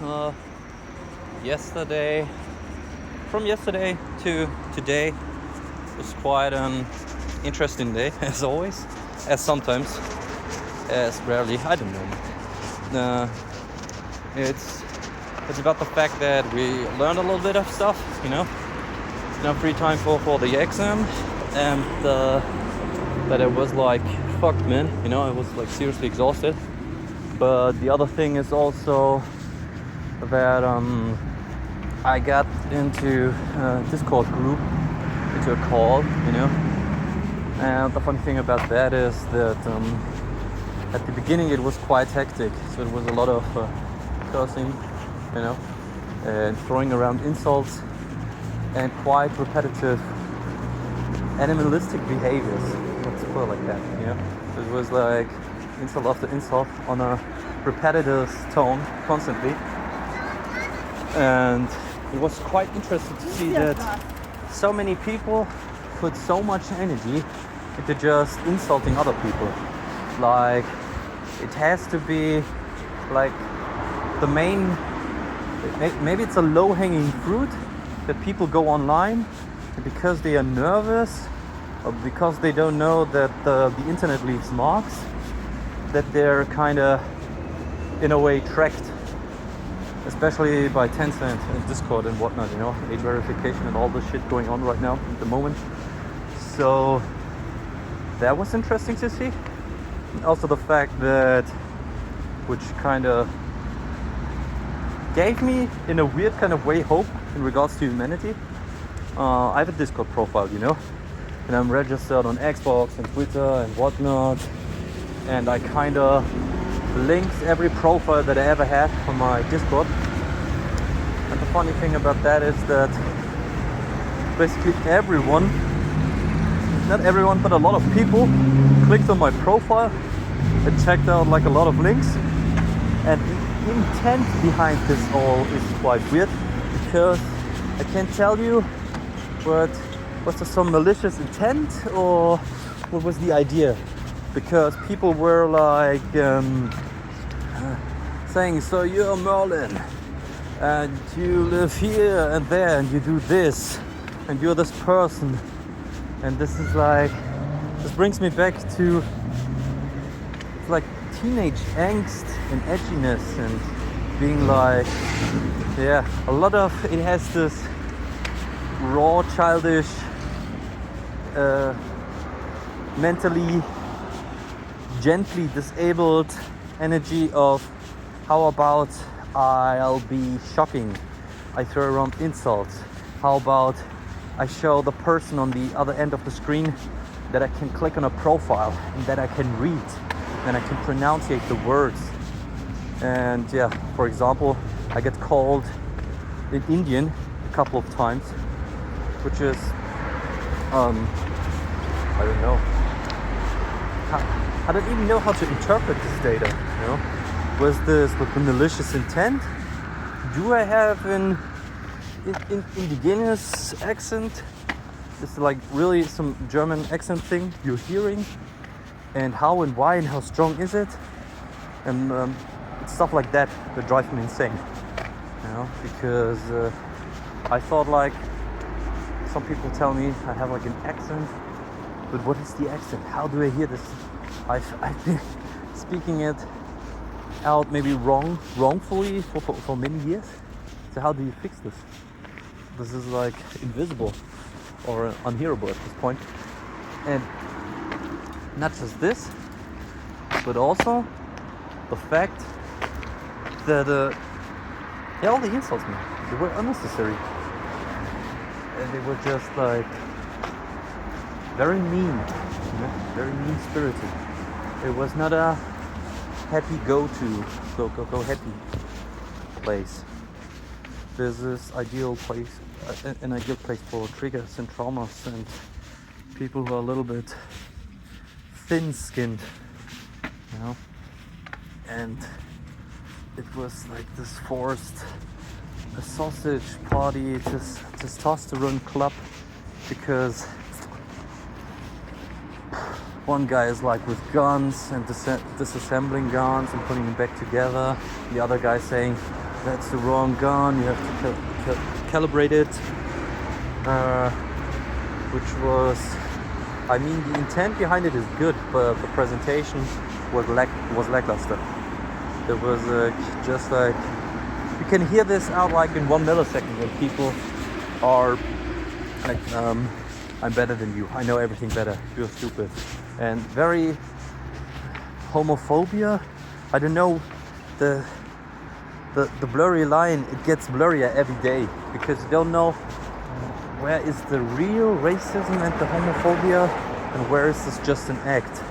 uh, yesterday, from yesterday to today was quite an interesting day, as always, as sometimes, as rarely. I don't know. It's about the fact that we learned a little bit of stuff, now free time for the exam, and that it was like fucked, man. I was like seriously exhausted. But the other thing is also that I got into a Discord group, into a call, and the funny thing about that is that at the beginning it was quite hectic, so it was a lot of cursing, and throwing around insults and quite repetitive animalistic behaviors, let's put it like that. So it was like insult after insult on a repetitive tone constantly, and it was quite interesting to see that so many people put so much energy into just insulting other people. Like, it has to be like the main, maybe it's a low-hanging fruit that people go online because they are nervous or because they don't know that the internet leaves marks, that they're kind of in a way tracked, especially by Tencent and Discord and whatnot, age verification and all this shit going on right now at the moment. So that was interesting to see. And also the fact that, which kind of gave me in a weird kind of way hope in regards to humanity. I have a Discord profile, and I'm registered on Xbox and Twitter and whatnot, and I kind of linked every profile that I ever had on my Discord. And the funny thing about that is that basically everyone, not everyone, but a lot of people clicked on my profile and checked out like a lot of links. And the intent behind this all is quite weird, because I can't tell you what was there some malicious intent or what was the idea, because people were like saying, so you're Merlin and you live here and there and you do this and you're this person, and this brings me back to like teenage angst and edginess and being like, a lot of it has this raw, childish, mentally gently disabled energy of, how about I'll be shocking, I throw around insults, how about I show the person on the other end of the screen that I can click on a profile and that I can read and I can pronunciate the words. And for example, I get called in Indian a couple of times, which is I don't know, I don't even know how to interpret this data. Was this with the malicious intent? Do I have an indigenous accent? It's like really some German accent thing you're hearing, and how and why and how strong is it? And stuff like that drives me insane. Because I thought, like, some people tell me I have like an accent, but what is the accent? How do I hear this? I've been speaking it out maybe wrongfully for many years. So how do you fix this? This is like invisible or unhearable at this point. And not just this, but also the fact that all the insults, man, they were unnecessary. And they were just like very mean, very mean-spirited. It was not a happy go happy place. There's this ideal place, an ideal place for triggers and traumas and people who are a little bit thin-skinned, and it was like this forced a sausage party, this testosterone club, because one guy is like with guns and disassembling guns and putting them back together. The other guy saying, that's the wrong gun. You have to calibrate it, which was, I mean, the intent behind it is good, but the presentation was lackluster. There was just like, you can hear this out like in 1 millisecond when people are like, I'm better than you, I know everything better, you're stupid. And very homophobia, I don't know, the blurry line, it gets blurrier every day because you don't know where is the real racism and the homophobia and where is this just an act.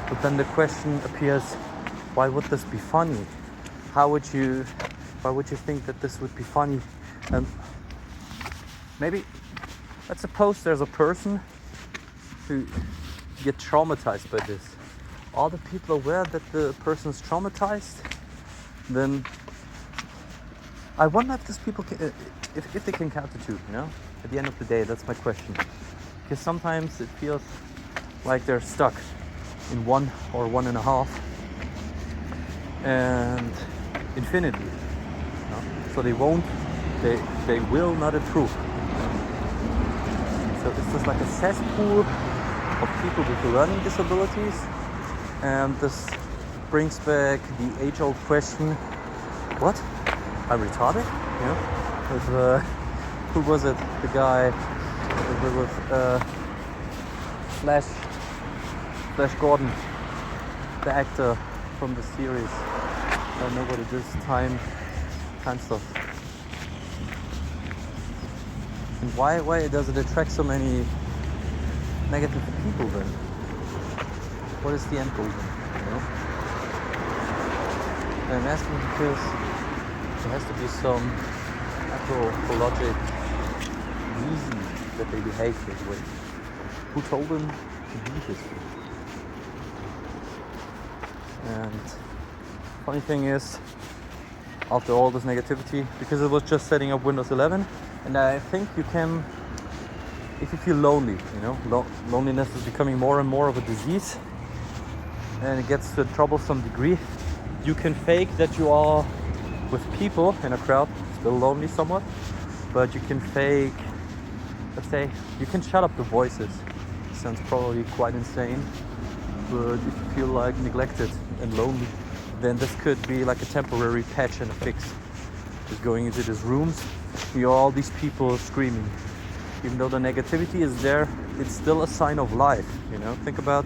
But then the question appears, why would this be funny? Why would you think that this would be funny? And maybe, let's suppose there's a person who gets traumatized by this. Are the people aware that the person is traumatized? Then I wonder if these people can, if they can count to two, you know? At the end of the day, that's my question. Because sometimes it feels like they're stuck in 1 or 1.5 and infinity. You know? So they will not improve. So it's just like a cesspool of people with learning disabilities, and this brings back the age-old question, what? I'm retarded? You know? With, who was it? The guy with Flash Gordon, the actor from the series. I don't know what it is. Time stuff. And why does it attract so many negative people then? What is the end goal then? You know? And I'm asking because there has to be some anthropologic reason that they behave this way. Who told them to be this way? And funny thing is, after all this negativity, because it was just setting up Windows 11, and I think you can, if you feel lonely, you know, loneliness is becoming more and more of a disease, and it gets to a troublesome degree. You can fake that you are with people in a crowd, still lonely somewhat, but you can fake, let's say, you can shut up the voices. It sounds probably quite insane, but if you feel like neglected and lonely, then this could be like a temporary patch and a fix. Just going into these rooms, you hear all these people screaming. Even though the negativity is there, it's still a sign of life, you know? Think about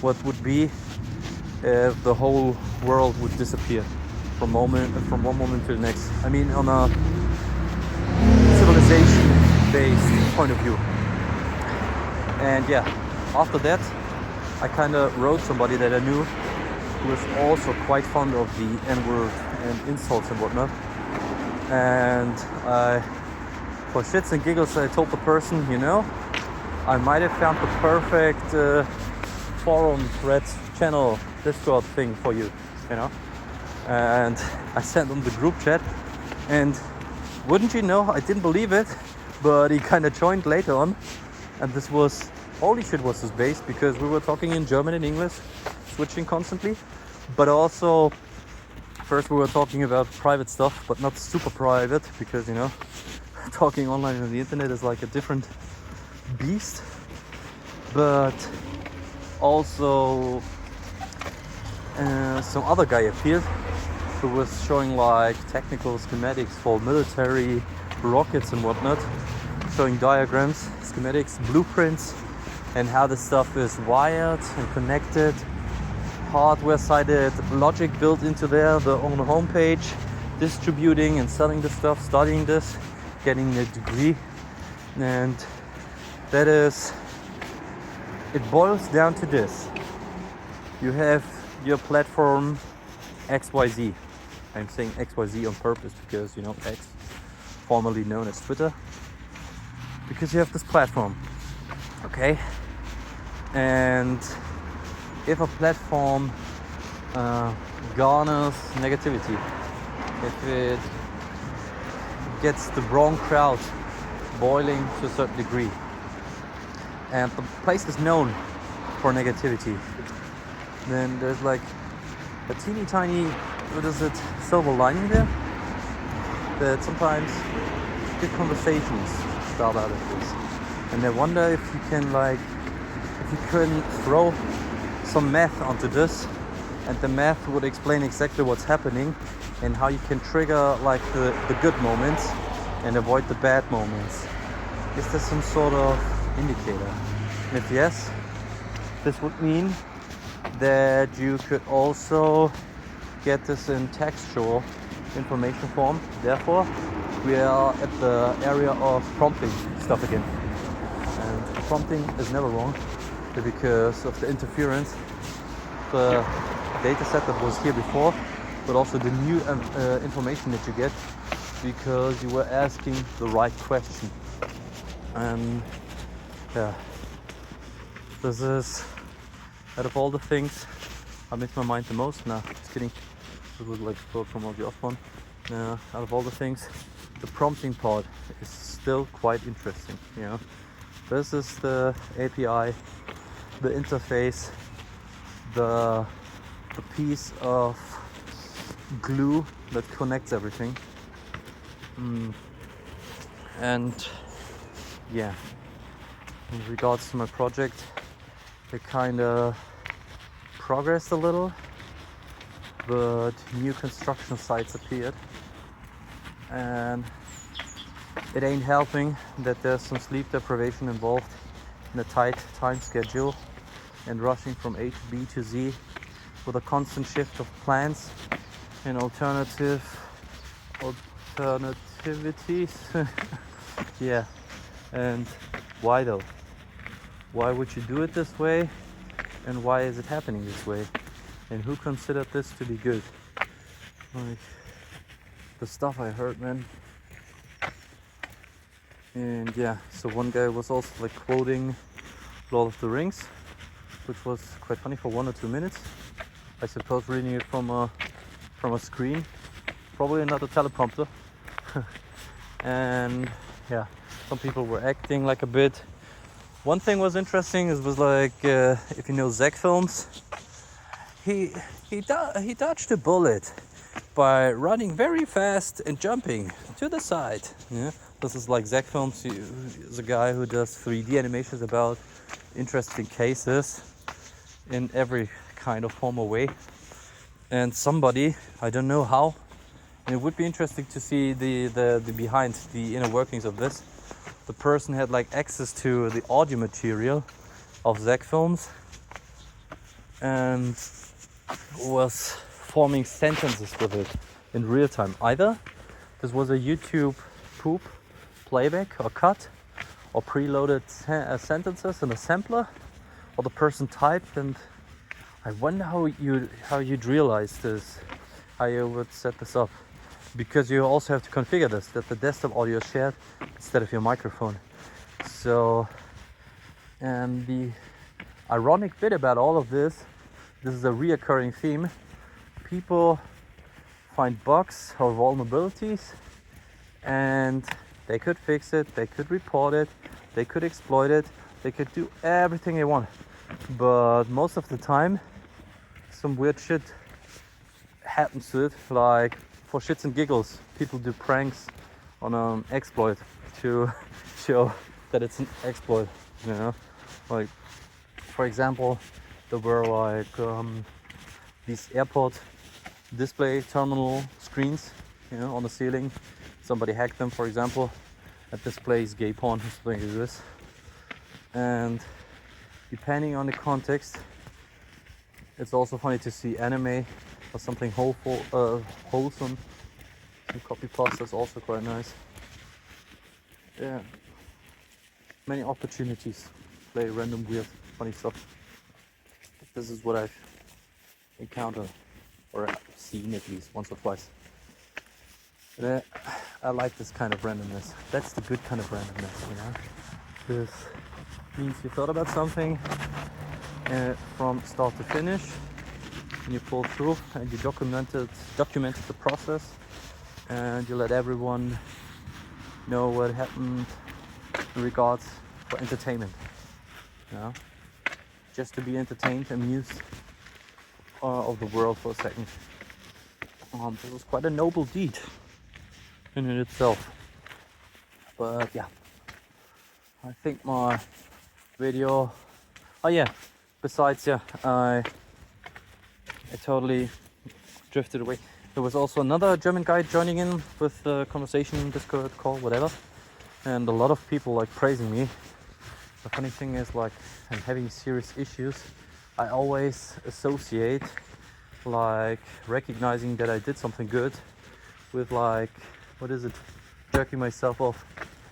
what would be if the whole world would disappear from one moment to the next. I mean, on a civilization-based point of view. And yeah, after that, I kind of wrote somebody that I knew who was also quite fond of the N-word and insults and whatnot. And for shits and giggles, I told the person, you know, I might have found the perfect forum, thread, channel, Discord thing for you, you know. And I sent him the group chat, and wouldn't you know, I didn't believe it, but he kind of joined later on. And this was, holy shit was this based, because we were talking in German and English, switching constantly, but also first we were talking about private stuff, but not super private, because, you know, talking online on the internet is like a different beast. But also some other guy appeared who was showing like technical schematics for military rockets and whatnot, showing diagrams, schematics, blueprints, and how the stuff is wired and connected, hardware-sided logic built into there, the on the homepage, distributing and selling the stuff, studying this, getting a degree. And that is, it boils down to this. You have your platform XYZ. I'm saying XYZ on purpose because, you know, X, formerly known as Twitter. Because you have this platform, okay? And if a platform garners negativity, if it gets the wrong crowd boiling to a certain degree, and the place is known for negativity, then there's like a teeny tiny, what is it, silver lining there. that sometimes good conversations start out of this. And I wonder if you can if you can throw some math onto this, and the math would explain exactly what's happening and how you can trigger like the good moments and avoid the bad moments. Is there some sort of indicator? And if yes, this would mean that you could also get this in textual information form. Therefore, we are at the area of prompting stuff again. And prompting is never wrong because of the interference, the data set that was here before, but also the new information that you get because you were asking the right question. And yeah, this is, out of all the things, I miss my mind the most. Nah, just kidding. It was like spoke from all the off one. Out of all the things, the prompting part is still quite interesting. You know, this is the API, the interface, the piece of glue that connects everything. And yeah, in regards to my project, it kind of progressed a little, but new construction sites appeared, and it ain't helping that there's some sleep deprivation involved in a tight time schedule and rushing from A to B to Z with a constant shift of plans and alternativities. Yeah, and why though? Why would you do it this way, and why is it happening this way, and who considered this to be good? Like the stuff I heard, man. And yeah, so one guy was also like quoting Lord of the Rings, which was quite funny for 1 or 2 minutes. I suppose reading it from a screen, probably not a teleprompter. And yeah, some people were acting like a bit. One thing was interesting. It was like if you know Zach Films, he dodged a bullet by running very fast and jumping to the side. Yeah, this is like Zach Films. He is a guy who does 3D animations about interesting cases in every kind of formal way. And somebody, I don't know how, and it would be interesting to see the behind the inner workings of this. The person had like access to the audio material of Zach Films and was forming sentences with it in real time. Either this was a YouTube poop playback or cut or preloaded sentences in a sampler, or the person typed. And I wonder how you'd realize this, how you would set this up, because you also have to configure this, that the desktop audio is shared instead of your microphone. So, and the ironic bit about all of this is a reoccurring theme. People find bugs or vulnerabilities, and they could fix it, they could report it, they could exploit it, they could do everything they want. But most of the time, some weird shit happens to it, like for shits and giggles, people do pranks on an exploit to show that it's an exploit, you know? Like, for example, there were like these airport display terminal screens, you know, on the ceiling. Somebody hacked them, for example, and displays gay porn or something like this. And depending on the context, it's also funny to see anime or something wholesome. Some copy pasta is also quite nice. Yeah, many opportunities to play random weird funny stuff. This is what I've encountered, or seen at least once or twice. And I like this kind of randomness. That's the good kind of randomness, you know. This means you thought about something from start to finish, and you pull through, and you documented the process, and you let everyone know what happened in regards for entertainment. You know, just to be entertained, amused of the world for a second. This was quite a noble deed. in itself. But yeah, I think my video. Oh yeah, besides I totally drifted away. There was also another German guy joining in with the conversation, Discord call, whatever, and a lot of people like praising me. The funny thing is, like, I'm having serious issues. I always associate like recognizing that I did something good with like, what is it, jerking myself off.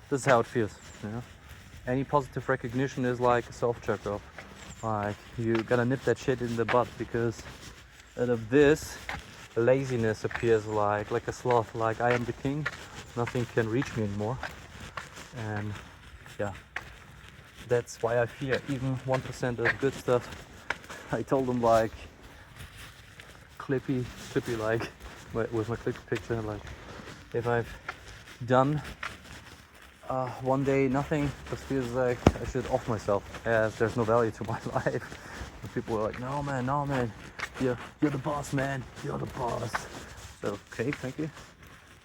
This is how it feels, you know. Any positive recognition is like a self jerk off. Like, you gotta nip that shit in the butt, because out of this, laziness appears like a sloth. Like, I am the king, nothing can reach me anymore. And yeah, that's why I fear even 1% of good stuff. I told them like clippy like with my clippy picture, like if I've done one day nothing, this feels like I should off myself, as there's no value to my life. And people were like, no man, you're the boss, man, you're the boss. So okay, thank you.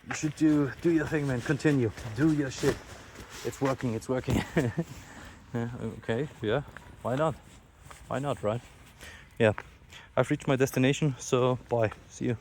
You should do your thing, man. Continue, do your shit. It's working. Yeah, okay, yeah, why not, right? Yeah, I've reached my destination, so bye, see you.